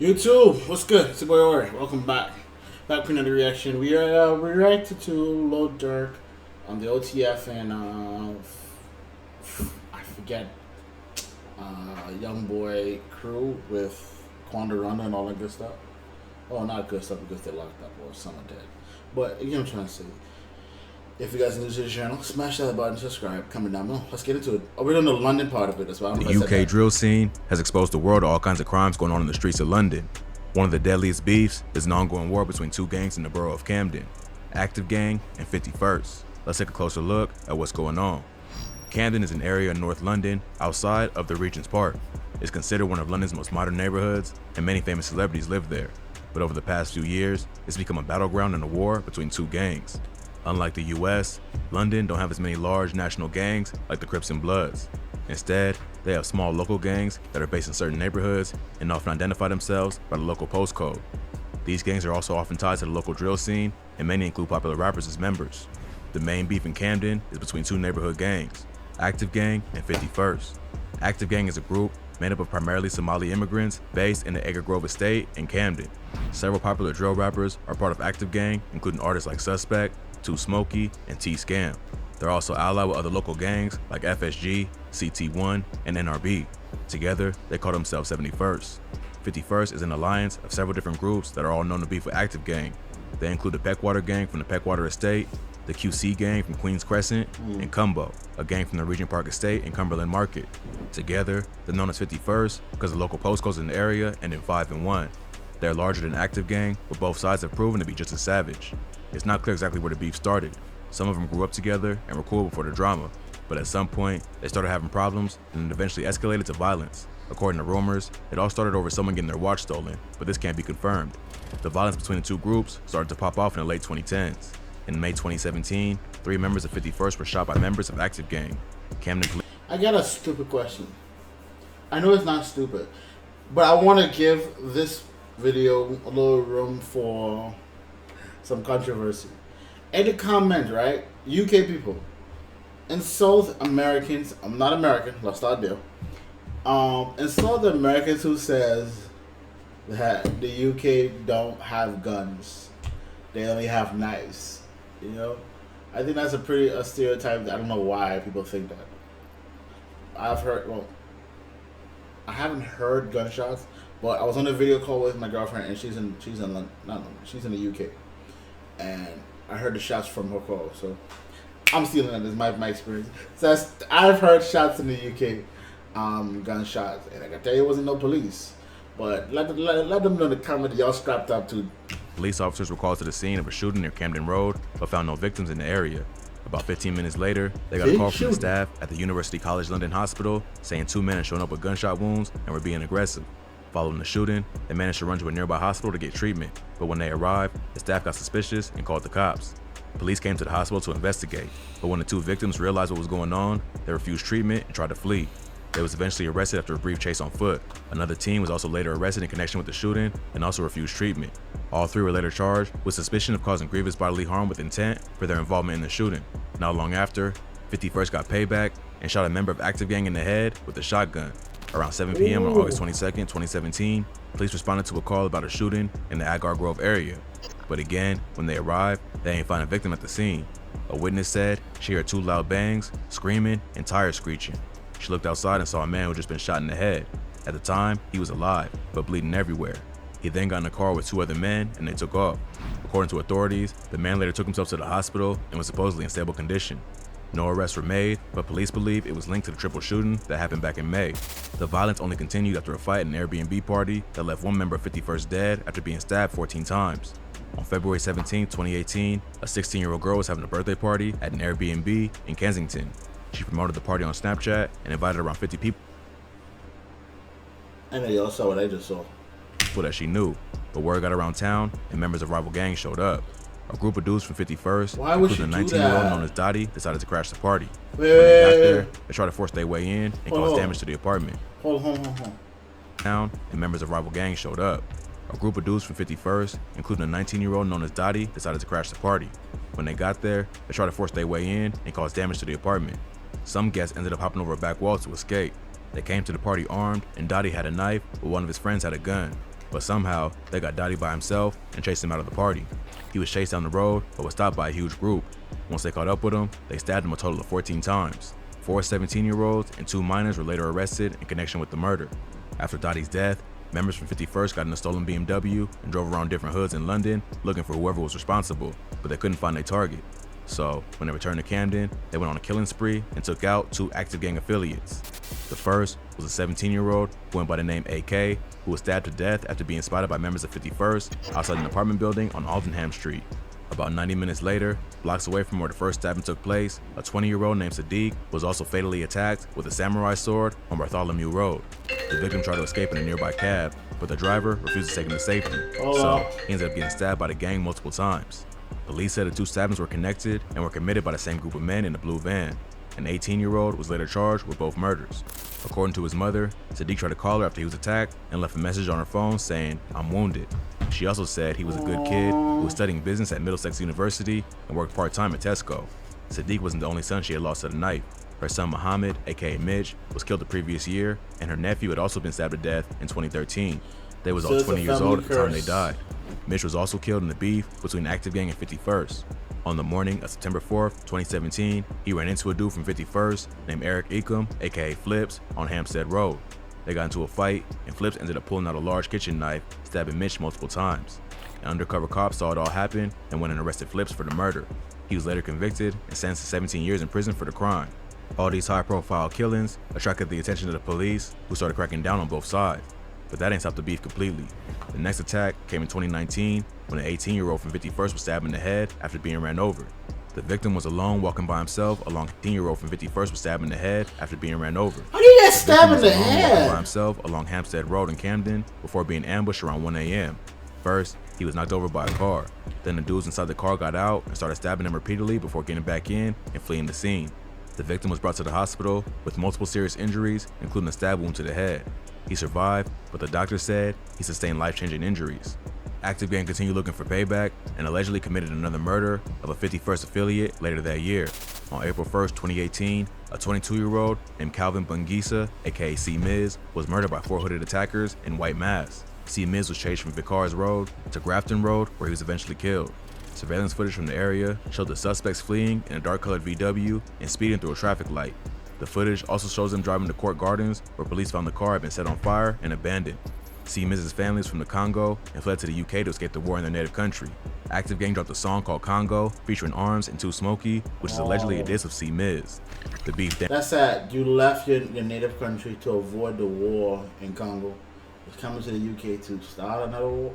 YouTube, what's good? It's your boy Ori. Welcome back. Back for another reaction. We reacted to Lil Durk on the OTF and I forget Young Boy crew with Quanda Runda and all that good stuff. Oh, not good stuff because they locked up or some are dead. But you know what I'm trying to say. If you guys are new to the channel, smash that button, subscribe, comment down below. Let's get into it. Oh, we're doing the London part of it as well. The UK drill scene has exposed the world to all kinds of crimes going on in the streets of London. One of the deadliest beefs is an ongoing war between two gangs in the borough of Camden, Active Gang and 51st. Let's take a closer look at what's going on. Camden is an area in North London outside of the Regent's Park. It's considered one of London's most modern neighborhoods, and many famous celebrities live there. But over the past few years, it's become a battleground in a war between two gangs. Unlike the US, London don't have as many large national gangs like the Crips and Bloods. Instead, they have small local gangs that are based in certain neighborhoods and often identify themselves by the local postcode. These gangs are also often tied to the local drill scene, and many include popular rappers as members. The main beef in Camden is between two neighborhood gangs, Active Gang and 51st. Active Gang is a group made up of primarily Somali immigrants based in the Acre Grove estate in Camden. Several popular drill rappers are part of Active Gang, including artists like Suspect, Too Smoky, and T-Scam. They're also allied with other local gangs like FSG, CT1, and NRB. Together, they call themselves 71st. 51st is an alliance of several different groups that are all known to beef with Active Gang. They include the Peckwater Gang from the Peckwater Estate, the QC Gang from Queens Crescent, and Cumbo, a gang from the Regent Park Estate and Cumberland Market. Together, they're known as 51st because the local postcodes in the area end in 5 and 1. They're larger than Active Gang, but both sides have proven to be just as savage. It's not clear exactly where the beef started. Some of them grew up together and were cool before the drama, but at some point, they started having problems and it eventually escalated to violence. According to rumors, it all started over someone getting their watch stolen, but this can't be confirmed. The violence between the two groups started to pop off in the late 2010s. In May 2017, 3 members of 51st were shot by members of Active Gang. Camden. I got a stupid question. I know it's not stupid, but I want to give this video a little room for some controversy. In the comment, right? UK people and South Americans. I'm not American. Let's start there. And South Americans who says that the UK don't have guns, they only have knives. You know, I think that's a stereotype. I don't know why people think that. I've heard. Well, I haven't heard gunshots, but I was on a video call with my girlfriend, and she's in the UK, and I heard the shots from her call. So I'm stealing that. This is my experience. So I've heard shots in the UK, gunshots, and I can tell you it wasn't no police. But let them know in the comment that y'all strapped up to. Police officers were called to the scene of a shooting near Camden Road, but found no victims in the area. About 15 minutes later, they got a call from the staff at the University College London Hospital saying 2 men had shown up with gunshot wounds and were being aggressive. Following the shooting, they managed to run to a nearby hospital to get treatment, but when they arrived, the staff got suspicious and called the cops. Police came to the hospital to investigate, but when the 2 victims realized what was going on, they refused treatment and tried to flee. They was eventually arrested after a brief chase on foot. Another teen was also later arrested in connection with the shooting and also refused treatment. All 3 were later charged with suspicion of causing grievous bodily harm with intent for their involvement in the shooting. Not long after, 51st got payback and shot a member of Active Gang in the head with a shotgun. Around 7 p.m. on August 22nd, 2017, police responded to a call about a shooting in the Acre Grove area. But again, when they arrived, they ain't find a victim at the scene. A witness said she heard 2 loud bangs, screaming, and tires screeching. She looked outside and saw a man who had just been shot in the head. At the time, he was alive, but bleeding everywhere. He then got in a car with 2 other men and they took off. According to authorities, the man later took himself to the hospital and was supposedly in stable condition. No arrests were made, but police believe it was linked to the triple shooting that happened back in May. The violence only continued after a fight at an Airbnb party that left 1 member of 51st dead after being stabbed 14 times. On February 17, 2018, a 16-year-old girl was having a birthday party at an Airbnb in Kensington. She promoted the party on Snapchat and invited around 50 people. I know y'all saw what I just saw. That she knew, but word got around town and members of rival gangs showed up. A group of dudes from 51st, including a 19-year-old known as Dottie, decided to crash the party. When they got there, they tried to force their way in and cause damage to the apartment. Hold on. Town and members of rival gangs showed up. A group of dudes from 51st, including a 19-year-old known as Dottie, decided to crash the party. When they got there, they tried to force their way in and cause damage to the apartment. Some guests ended up hopping over a back wall to escape. They came to the party armed, and Dottie had a knife, but one of his friends had a gun. but somehow they got Dottie by himself and chased him out of the party. He was chased down the road but was stopped by a huge group. Once they caught up with him, they stabbed him a total of 14 times. 4 17-year-olds and 2 minors were later arrested in connection with the murder. After Dottie's death, members from 51st got in a stolen BMW and drove around different hoods in London looking for whoever was responsible, but they couldn't find their target. So, when they returned to Camden, they went on a killing spree and took out 2 active gang affiliates. The first was a 17-year-old who went by the name AK, who was stabbed to death after being spotted by members of 51st outside an apartment building on Aldenham Street. About 90 minutes later, blocks away from where the first stabbing took place, a 20-year-old named Sadiq was also fatally attacked with a samurai sword on Bartholomew Road. The victim tried to escape in a nearby cab, but the driver refused to take him to safety, so he ended up getting stabbed by the gang multiple times. Police said the 2 stabbings were connected and were committed by the same group of men in a blue van. An 18-year-old was later charged with both murders. According to his mother, Sadiq tried to call her after he was attacked and left a message on her phone saying, "I'm wounded." She also said he was a good kid who was studying business at Middlesex University and worked part-time at Tesco. Sadiq wasn't the only son she had lost to the knife. Her son Muhammad, aka Mitch, was killed the previous year, and her nephew had also been stabbed to death in 2013. They was all 20 years old at the time they died. Mitch was also killed in the beef between Active Gang and 51st. On the morning of September 4th, 2017, he ran into a dude from 51st named Eric Ecom, aka Flips, on Hampstead Road. They got into a fight, and Flips ended up pulling out a large kitchen knife, stabbing Mitch multiple times. An undercover cop saw it all happen and went and arrested Flips for the murder. He was later convicted and sentenced to 17 years in prison for the crime. All these high-profile killings attracted the attention of the police, who started cracking down on both sides. But that ain't stopped the beef completely. The next attack came in 2019 when an 18-year-old from 51st was stabbed in the head after being ran over. The victim was alone walking by himself along 18-year-old from 51st was stabbed in the head after being ran over. How did you get stabbed in the head? Walking by himself along Hampstead Road in Camden before being ambushed around 1 a.m. First, he was knocked over by a car. Then the dudes inside the car got out and started stabbing him repeatedly before getting back in and fleeing the scene. The victim was brought to the hospital with multiple serious injuries, including a stab wound to the head. He survived, but the doctor said he sustained life-changing injuries. Active Gang continued looking for payback and allegedly committed another murder of a 51st affiliate later that year. On April 1st, 2018, a 22-year-old named Calvin Bungisa, aka C-Miz, was murdered by 4 hooded attackers in white masks. C-Miz was chased from Vickers Road to Grafton Road, where he was eventually killed. Surveillance footage from the area showed the suspects fleeing in a dark-colored VW and speeding through a traffic light. The footage also shows them driving to Court Gardens, where police found the car had been set on fire and abandoned. C-Miz's family is from the Congo and fled to the UK to escape the war in their native country. Active Gang dropped a song called Congo, featuring Arms and Too Smoky, which is allegedly a diss of C-Miz. The beef then. That's sad. You left your native country to avoid the war in Congo. It's coming to the UK to start another war.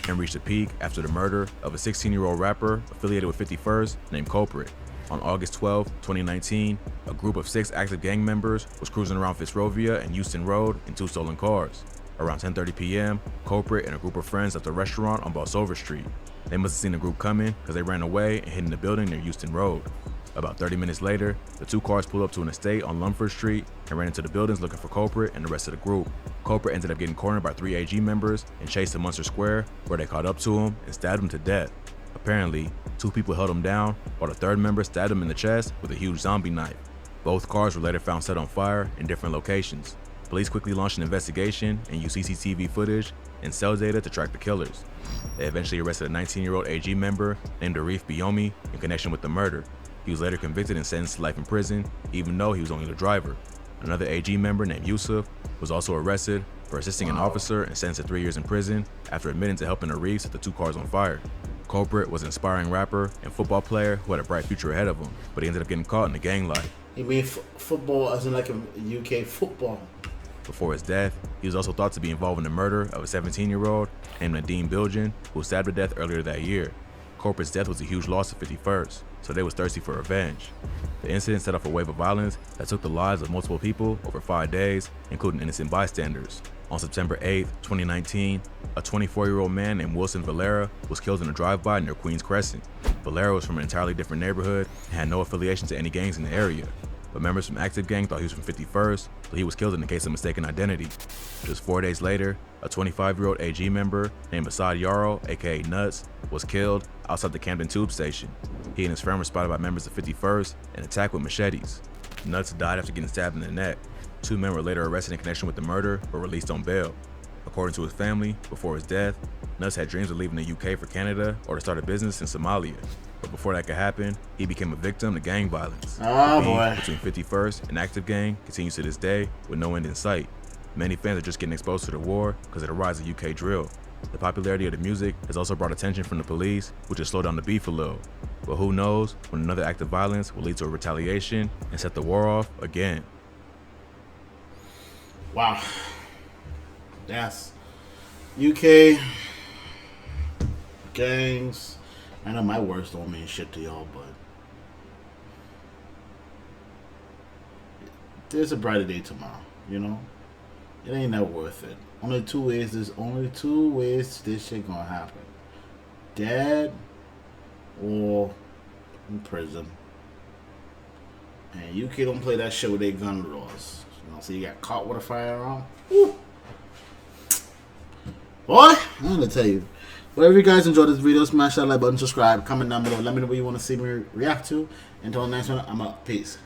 And reached a peak after the murder of a 16-year-old rapper affiliated with 51st named Culprit. On August 12, 2019, a group of 6 active gang members was cruising around Fitzrovia and Euston Road in 2 stolen cars. Around 10:30 p.m., Culprit and a group of friends left a restaurant on Bolsover Street. They must have seen the group coming because they ran away and hid in the building near Euston Road. About 30 minutes later, the 2 cars pulled up to an estate on Lumford Street and ran into the buildings looking for Culprit and the rest of the group. Culprit ended up getting cornered by 3 AG members and chased to Munster Square, where they caught up to him and stabbed him to death. Apparently, 2 people held him down, while the 3rd member stabbed him in the chest with a huge zombie knife. Both cars were later found set on fire in different locations. Police quickly launched an investigation and used CCTV footage and cell data to track the killers. They eventually arrested a 19-year-old AG member named Arif Biomi in connection with the murder. He was later convicted and sentenced to life in prison, even though he was only the driver. Another AG member named Yusuf was also arrested for assisting an officer and sentenced to 3 years in prison after admitting to helping Arif set the 2 cars on fire. Culprit was an aspiring rapper and football player who had a bright future ahead of him, but he ended up getting caught in the gang life. You mean football as in like a UK football? Before his death, he was also thought to be involved in the murder of a 17-year-old named Nadeem Bilgen, who was stabbed to death earlier that year. Culprit's death was a huge loss to 51st, so they was thirsty for revenge. The incident set off a wave of violence that took the lives of multiple people over 5 days, including innocent bystanders. On September 8, 2019, a 24-year-old man named Wilson Valera was killed in a drive-by near Queens Crescent. Valera was from an entirely different neighborhood and had no affiliation to any gangs in the area. But members from Active Gang thought he was from 51st, so he was killed in the case of mistaken identity. Just 4 days later, a 25-year-old AG member named Asad Yarrow, aka Nuts, was killed outside the Camden Tube Station. He and his friend were spotted by members of 51st and attacked with machetes. Nuts died after getting stabbed in the neck. 2 men were later arrested in connection with the murder but released on bail. According to his family, before his death, Nuss had dreams of leaving the UK for Canada or to start a business in Somalia. But before that could happen, he became a victim to gang violence. Oh, The boy. beef between 51st and Active Gang continues to this day with no end in sight. Many fans are just getting exposed to the war because of the rise of UK drill. The popularity of the music has also brought attention from the police, which has slowed down the beef a little. But who knows when another act of violence will lead to a retaliation and set the war off again. Wow. That's UK gangs. I know my words don't mean shit to y'all, but there's a brighter day tomorrow, you know? It ain't that worth it. There's only two ways this shit gonna happen. Dead or in prison. And UK don't play that shit with their gun laws. You know, so you got caught with a firearm. Woo. Boy, I'm gonna tell you. Whatever you guys enjoyed this video, smash that like button, subscribe, comment down below. Let me know what you want to see me react to. Until the next one, I'm out. Peace.